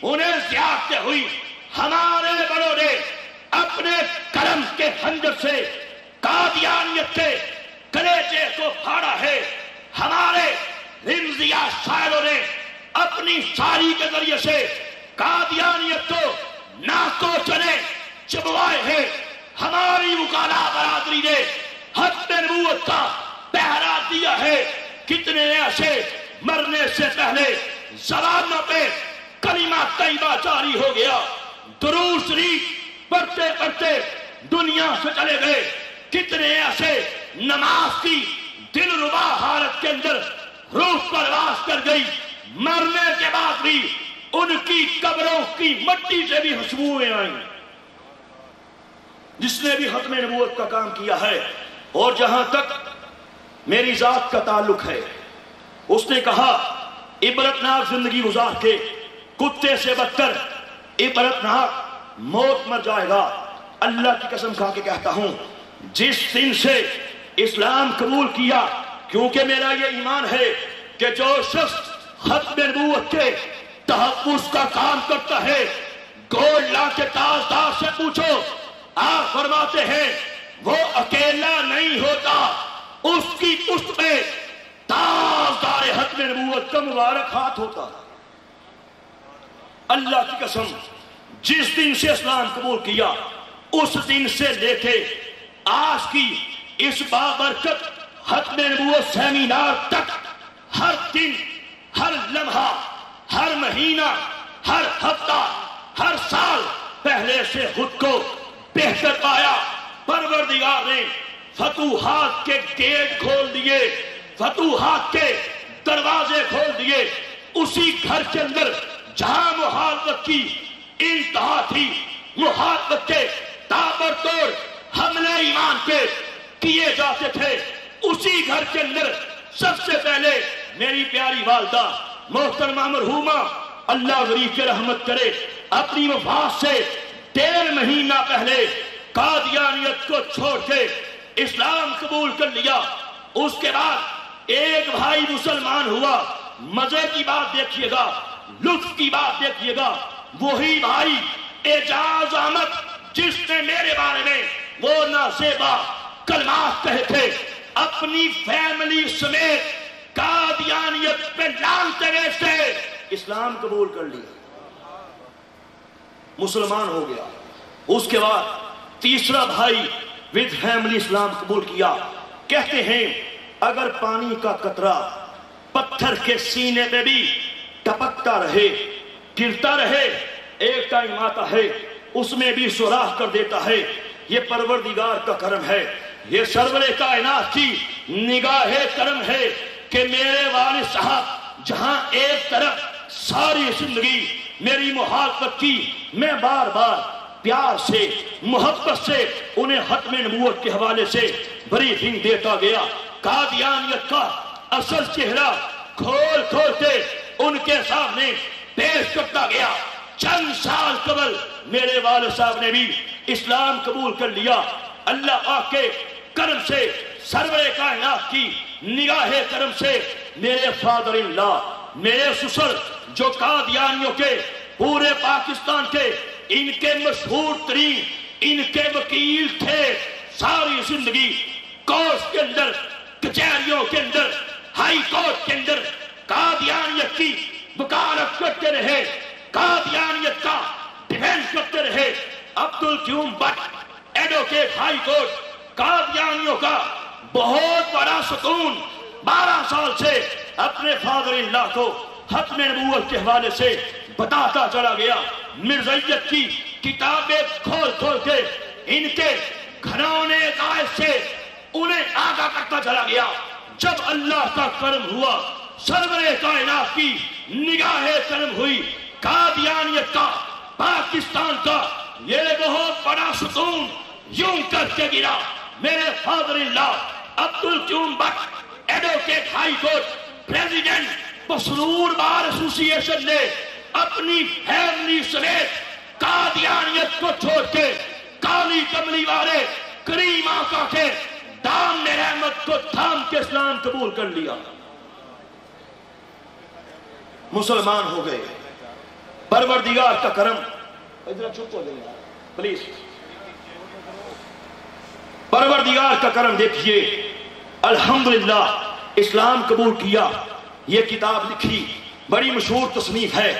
انہیں زیادتی ہوئی. ہمارے بڑوں نے اپنے قلم کے خنجر سے قادیانیت کے کلیجے کو پھاڑا ہے. ہمارے رمزیہ شاعروں نے اپنی شاعری کے ذریعے سے قادیانیت کو ناکو چنے چبوائے ہیں. ہماری وکالا برادری نے ختم نبوت کا پہرا دیا ہے. کتنے ایسے مرنے سے پہلے زبانوں پہ کلمہ طیبہ جاری ہو گیا, درود شریف پڑھتے پڑھتے دنیا سے چلے گئے. کتنے ایسے نماز کی دل ربا حالت کے اندر روح پرواز کر گئی, مرنے کے بعد بھی ان کی قبروں کی مٹی سے بھی خوشبوئیں آئیں. جس نے بھی ختم نبوت کا کام کیا ہے, اور جہاں تک میری ذات کا تعلق ہے, اس نے کہا عبرتناک زندگی گزار کے کتے سے بدتر عبرتناک موت مر جائے گا. اللہ کی قسم کھا کے کہتا ہوں, جس دن سے اسلام قبول کیا, کیونکہ میرا یہ ایمان ہے کہ جو شخص ختم نبوت کے تحفظ کا کام کرتا ہے, گولڈ لا کے تاجدار سے پوچھو, آپ فرماتے ہیں وہ اکیلا نہیں ہوتا, اس کی پشت پہ تاجدار ختم نبوت کا مبارک ہاتھ ہوتا. اللہ کی قسم, جس دن سے اسلام قبول کیا اس دن سے لے کے آج کی اس بابرکت ختم نبوت سیمینار تک ہر دن, ہر لمحہ, ہر مہینہ, ہر ہفتہ, ہر سال پہلے سے خود کو بہتر پایا. پروردگار نے فتوحات کے گیٹ کھول دیے, فتوحات کے دروازے کھول دیے. اسی گھر کے اندر جہاں محاربت کی انتہا تھی, محاربت کے تابڑتوڑ حملے ایمان کے کیے جاتے تھے, اسی گھر کے اندر سب سے پہلے میری پیاری والدہ محترمہ مرحومہ اللہ غریب کے رحمت کرے, اپنی وفات سے 1.5 مہینہ پہلے قادیانیت کو چھوڑ کے اسلام قبول کر لیا. اس کے بعد ایک بھائی مسلمان ہوا. مزے کی بات دیکھیے گا, لطف کی بات دیکھیے گا, وہی بھائی اعجاز احمد جس نے میرے بارے میں وہ نازیبا کلمات کہے تھے, اپنی فیملی سمیت قادیانیت پہ لانتے بیچتے اسلام قبول کر لیا, مسلمان ہو گیا. اس کے بعد تیسرا بھائی ود فیملی اسلام قبول کیا. کہتے ہیں اگر پانی کا قطرہ پتھر کے سینے پہ بھی ٹپکتا رہے, گرتا رہے, ایک ٹائم آتا ہے اس میں بھی سوراخ کر دیتا ہے. یہ پروردگار کا کرم ہے, یہ سرور کائنات کی نگاہ کرم ہے کہ میرے والد صاحب جہاں ایک طرف ساری زندگی میری محبت کی, میں بار بار پیار سے محبت سے انہیں ختم نبوت کے حوالے سے بریفنگ دیتا گیا. قادیانیت کا اصل چہرہ کھول کھول کے ان کے سامنے پیش کرتا گیا. چند سال قبل میرے والد صاحب نے بھی اسلام قبول کر لیا. اللہ پاک کے کرم سے, سرور کائنات کی نگاہ کرم سے میرے فادر اللہ, میرے سسر جو قادیانیوں کے پورے پاکستان کے ان کے مشہور ترین ان کے وکیل تھے, ساری زندگی کورٹ کے اندر, کچہریوں کے اندر, ہائی کورٹ کے اندر قادیانیت کی وکالت کرتے رہے, قادیانیت کا ڈیفینس کرتے رہے. Abdul Qayyum Butt advocate high court قادیانیوں کا بہت بڑا ستون 12 سال سے اپنے فادر اللہ کو ختم نبوت کے حوالے سے بتاتا چلا گیا. مرزائیت کی کتابیں کھول کھول کے ان کے گھرانے قائد سے انہیں آگاہ کرتا چلا گیا. جب اللہ کا کرم ہوا, سرور کائنات کی نگاہ کرم ہوئی, قادیانیت کا پاکستان کا یہ بہت بڑا ستون یوں کر کے گرا. میرے فادر اللہ Abdul Qayyum Butt advocate high court president مسرور بار ایسوسی ایشن نے اپنی فیملی سمیت قادیانیت کو چھوڑ کے کالی کملی والے کریم آقا کے دام رحمت کو تھام کے اسلام قبول کر لیا, مسلمان ہو گئے. پروردگار کا کرم، ادھر چپ ہو جائے پلیز، پروردگار کا کرم دیکھیے، الحمدللہ اسلام قبول کیا، یہ کتاب لکھی، بڑی مشہور تصنیف ہے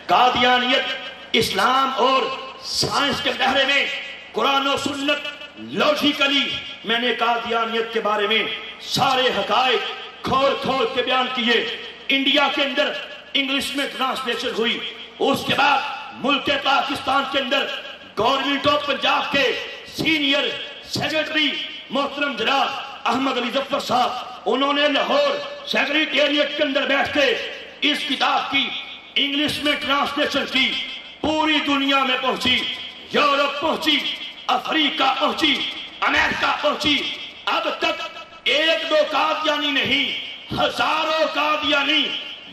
قادیانیت اسلام اور سائنس کے دائرے میں، قرآن و سنت لوجیکلی میں نے قادیانیت کے بارے میں سارے حقائق کھول کھول کے بیان کیے۔ انڈیا کے اندر انگلش میں ٹرانسلیشن ہوئی، اس کے بعد ملک پاکستان کے اندر گورنمنٹ آف پنجاب کے سینئر سیکرٹری محترم جناب احمد علی ظفر صاحب، انہوں نے لاہور سیکریٹریٹ کے اندر بیٹھ کے اس کتاب کی انگلش میں ٹرانسلیشن کی، پوری دنیا میں پہنچی، یورپ پہنچی، افریقہ پہنچی، امریکہ پہنچی۔ اب تک ایک دو قادیانی نہیں، ہزاروں قادیانی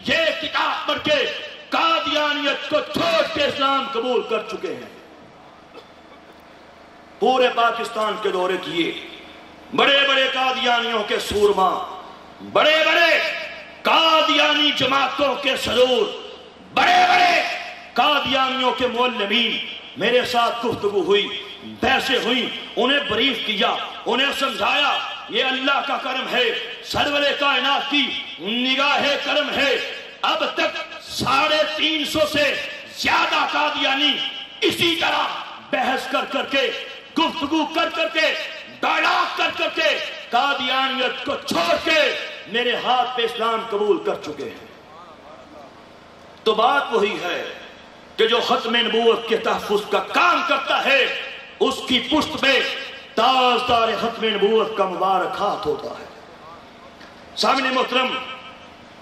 یہ کتاب پڑھ کے قادیانیت کو چھوڑ کے اسلام قبول کر چکے ہیں۔ پورے پاکستان کے دورے کیے، بڑے بڑے قادیانیوں کے سورما، بڑے بڑے قادیانی جماعتوں کے سرور، بڑے بڑے قادیانیوں کے معلمین میرے ساتھ گفتگو ہوئی، بحثیں ہوئی، انہیں بریف کیا، انہیں سمجھایا یہ اللہ کا کرم ہے، سرور کائنات کی نگاہ کرم ہے۔ اب تک 350 سے زیادہ قادیانی اسی طرح بحث کر کر کے، گفتگو کر کر کے، ڈائلاگ کر کر کے قادیانیت کو چھوڑ کے میرے ہاتھ پہ اسلام قبول کر چکے ہیں۔ تو بات وہی ہے کہ جو ختم نبوت کے تحفظ کا کام کرتا ہے اس کی پشت پہ تاجدار ختم نبوت کا مبارک ہاتھ ہوتا ہے۔ سامنے محترم،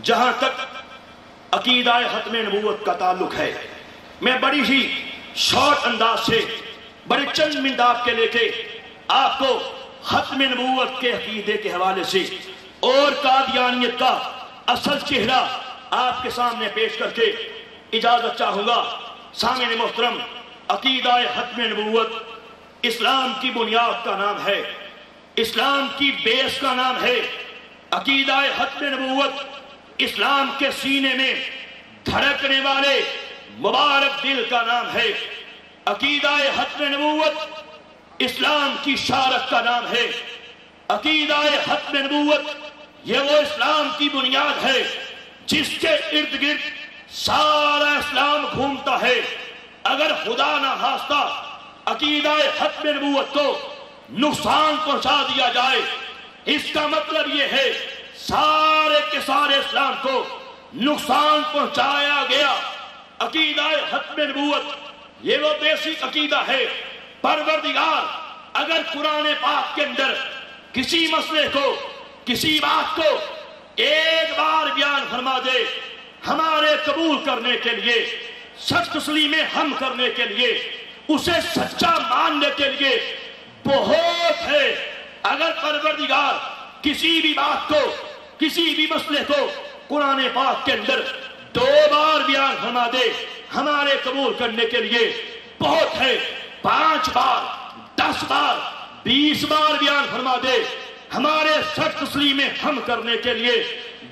جہاں تک عقیدہ ختم نبوت کا تعلق ہے، میں بڑی ہی شارٹ انداز سے بڑے چند منٹ آپ کے لے کے آپ کو ختم نبوت کے عقیدے کے حوالے سے اور قادیانیت کا اصل چہرہ آپ کے سامنے پیش کر کے اجازت چاہوں گا۔ سامعین محترم، عقیدہ ختم نبوت اسلام کی بنیاد کا نام ہے، اسلام کی بیس کا نام ہے۔ عقیدہ ختم نبوت اسلام کے سینے میں دھڑکنے والے مبارک دل کا نام ہے۔ عقیدہ ختم نبوت اسلام کی شارت کا نام ہے۔ عقیدہ ختم نبوت یہ وہ اسلام کی بنیاد ہے جس کے ارد گرد سارا اسلام گھومتا ہے۔ اگر خدا نہ خواستہ عقیدہ ختم نبوت کو نقصان پہنچا دیا جائے، اس کا مطلب یہ ہے سارے کے سارے اسلام کو نقصان پہنچایا گیا۔ عقیدہ ختم نبوت یہ وہ بیسک عقیدہ ہے۔ پروردگار اگر قرآن پاک کے اندر کسی مسئلے کو، کسی بات کو ایک بار بیان فرما دے، ہمارے قبول کرنے کے لیے، سچ تسلیم ہم کرنے کے لیے، اسے سچا ماننے کے لیے بہت ہے۔ اگر پروردگار کسی بھی بات کو، کسی بھی مسئلے کو قرآن پاک کے اندر 2 بار بیان فرما دے، ہمارے قبول کرنے کے لیے بہت ہے۔ 5 بار، 10 بار، 20 بار بیان فرما دے، ہمارے سچ تسلیم ہم کرنے کے لیے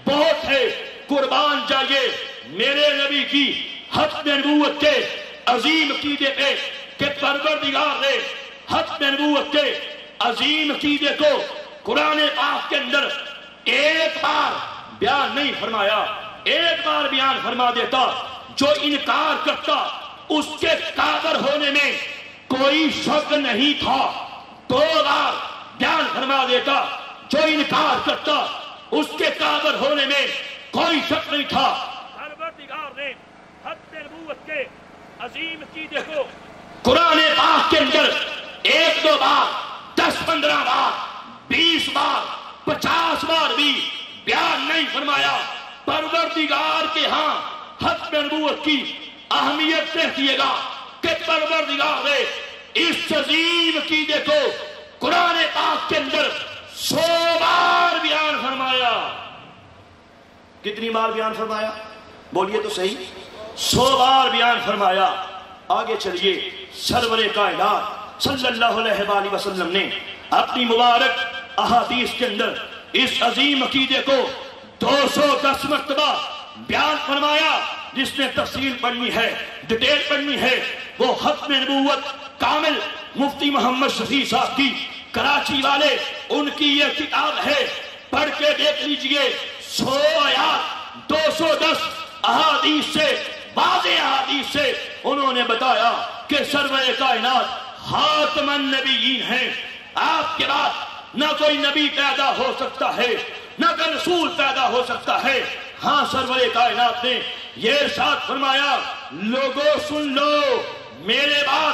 بہت ہے۔ قربان جائیے میرے نبی کی ختم نبوت کے عظیم عقیدے پہ کہ پروردگار نے ختم نبوت کے عظیم عقیدے کو قرآن پاک کے اندر ایک بار بیان نہیں فرمایا، ایک بار بیان فرما دیتا، جو انکار کرتا اس کے قادر ہونے میں کوئی شک نہیں تھا۔ 2 بار بیان فرما دیتا، جو انکار کرتا اس کے قادر ہونے میں کوئی شک نہیں تھا۔ پروردگار نے ختم نبوت کے عظیم عقیدے کو قرآن پاک کے اندر 1-2 بار، 10-15 بار، 20 بار، 50 بار بھی بیان نہیں فرمایا۔ پروردگار کے ہاں ختم نبوت کی اہمیت دیکھیے گا کہ پروردگار نے اس عظیم عقیدے کو قرآن پاک کے اندر 100 بار بیان فرمایا۔ کتنی بار بیان فرمایا؟ بولیے تو صحیح۔ 100 بار بیان فرمایا۔ آگے چلیے، سرور کائنات صلی اللہ علیہ وآلہ وسلم نے اپنی مبارک احادیث کے اندر اس عظیم عقیدے کو 210 مرتبہ بیان فرمایا، جس نے تفصیل پڑھنی ہے، ڈیٹیل پڑھنی ہے، وہ ختم نبوت کامل مفتی محمد شفیع صاحب کی کراچی والے، ان کی یہ کتاب ہے، پڑھ کے دیکھ لیجئے۔ 100 آیات 210 احادیث سے، واضح احادیث سے انہوں نے بتایا کہ سرور کائنات خاتم النبیین ہیں۔ آپ کے بعد نہ کوئی نبی پیدا ہو سکتا ہے، نہ کوئی رسول پیدا ہو سکتا ہے۔ ہاں سرور کائنات نے یہ ارشاد فرمایا، لوگوں سن لو، میرے بعد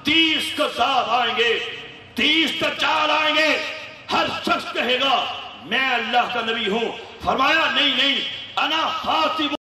30 کذاب آئیں گے، 30 دجال آئیں گے۔ ہر شخص کہے گا میں اللہ کا نبی ہوں۔ فرمایا نہیں نہیں، انا خاتم